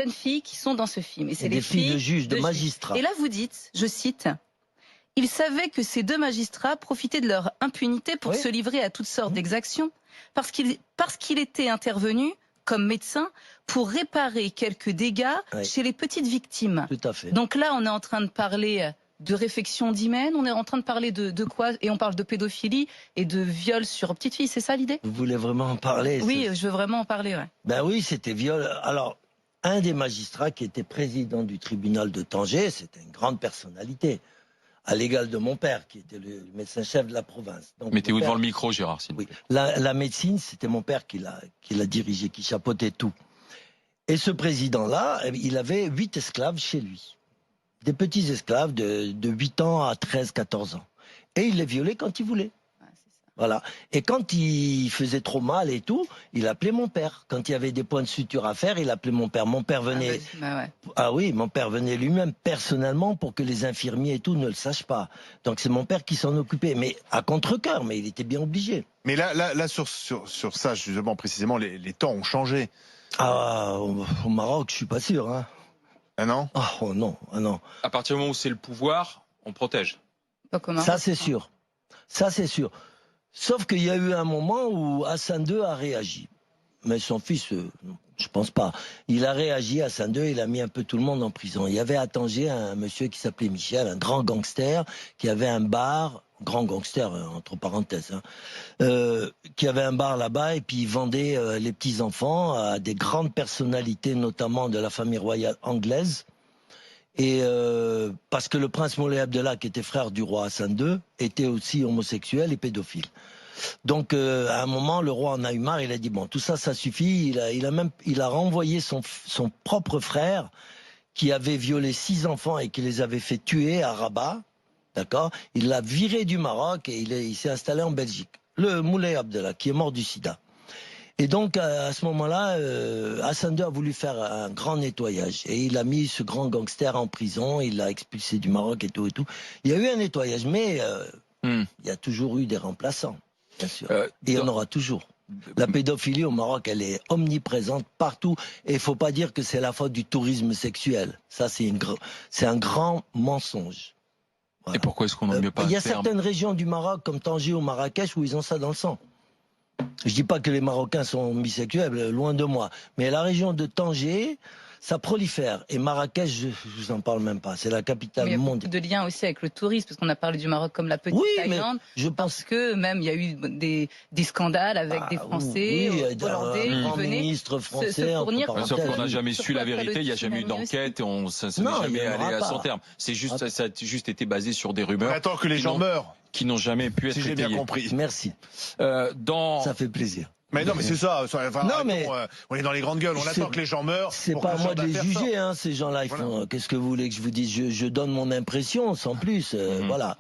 certaines filles qui sont dans ce film. Et c'est des les filles de juges, de magistrats. Et là, vous dites, je cite, « Ils savaient que ces deux magistrats profitaient de leur impunité pour se livrer à toutes sortes d'exactions, parce qu'il était intervenu comme médecin pour réparer quelques dégâts chez les petites victimes. » Tout à fait. Donc là, on est en train de parler de réfection d'hymen, on est en train de parler de quoi? Et on parle de pédophilie et de viol sur petites filles, c'est ça l'idée? Vous voulez vraiment en parler? Oui, je veux vraiment en parler, ouais. Ben oui, c'était viol. Alors, un des magistrats qui était président du tribunal de Tanger, c'était une grande personnalité, à l'égal de mon père, qui était le médecin-chef de la province. Mettez-vous devant le micro, Gérard. Oui. La médecine, c'était mon père qui l'a dirigé, qui chapeautait tout. Et ce président-là, il avait 8 esclaves chez lui. Des petits esclaves de 8 ans à 13, 14 ans. Et il les violait quand il voulait. Voilà. Et quand il faisait trop mal et tout, il appelait mon père. Quand il y avait des points de suture à faire, il appelait mon père. Mon père venait. Ah oui, mon père venait lui-même personnellement pour que les infirmiers et tout ne le sachent pas. Donc c'est mon père qui s'en occupait, mais à contre-cœur, mais il était bien obligé. Mais là sur ça, justement, précisément, les temps ont changé. Ah, au Maroc, je suis pas sûr. Hein. Ah non? Oh non, ah non. À partir du moment où c'est le pouvoir, on protège. Ça c'est sûr. Ça c'est sûr. Sauf qu'il y a eu un moment où Hassan II a réagi. Mais son fils, je pense pas. Il a réagi, Hassan II, il a mis un peu tout le monde en prison. Il y avait à Tanger un monsieur qui s'appelait Michel, un grand gangster, qui avait un bar, grand gangster, entre parenthèses, qui avait un bar là-bas et puis il vendait les petits-enfants à des grandes personnalités, notamment de la famille royale anglaise. Et parce que le prince Moulay Abdallah, qui était frère du roi Hassan II, était aussi homosexuel et pédophile. Donc à un moment, le roi en a eu marre, il a dit bon, tout ça, ça suffit. Il a renvoyé son propre frère qui avait violé 6 enfants et qui les avait fait tuer à Rabat, d'accord. Il l'a viré du Maroc et il s'est installé en Belgique. Le Moulay Abdallah, qui est mort du sida. Et donc, à ce moment-là, Hassan II a voulu faire un grand nettoyage. Et il a mis ce grand gangster en prison, il l'a expulsé du Maroc et tout et tout. Il y a eu un nettoyage, mais il y a toujours eu des remplaçants, bien sûr. Et il y en aura toujours. La pédophilie au Maroc, elle est omniprésente partout. Et il faut pas dire que c'est la faute du tourisme sexuel. Ça, c'est un grand mensonge. Voilà. Et pourquoi est-ce qu'on n'a mieux pas Il y a certaines régions du Maroc, comme Tanger ou Marrakech, où ils ont ça dans le sang. Je dis pas que les Marocains sont bisexuels, loin de moi. Mais la région de Tanger, ça prolifère. Et Marrakech, je vous en parle même pas. C'est la capitale mondiale. Il y a beaucoup de liens aussi avec le tourisme, parce qu'on a parlé du Maroc comme la petite Thaïlande. Mais je pense parce que même il y a eu des scandales avec des Français, Hollandais qui venaient ministre français, se fournir. Sauf qu'on n'a jamais su la vérité, il n'y a jamais eu d'enquête et ça n'est jamais allé à son terme. C'est juste, ça a juste été basé sur des rumeurs. Attends que les gens meurent. Qui n'ont jamais pu être étayées. Si j'ai bien compris. Merci. Ça fait plaisir. Mais non, mais c'est ça. Enfin, non, mais on est dans les grandes gueules. On attend que les gens meurent. C'est pas à moi de les juger, hein, ces gens-là. Voilà. Qu'est-ce que vous voulez que je vous dise? Je donne mon impression, sans plus. Voilà.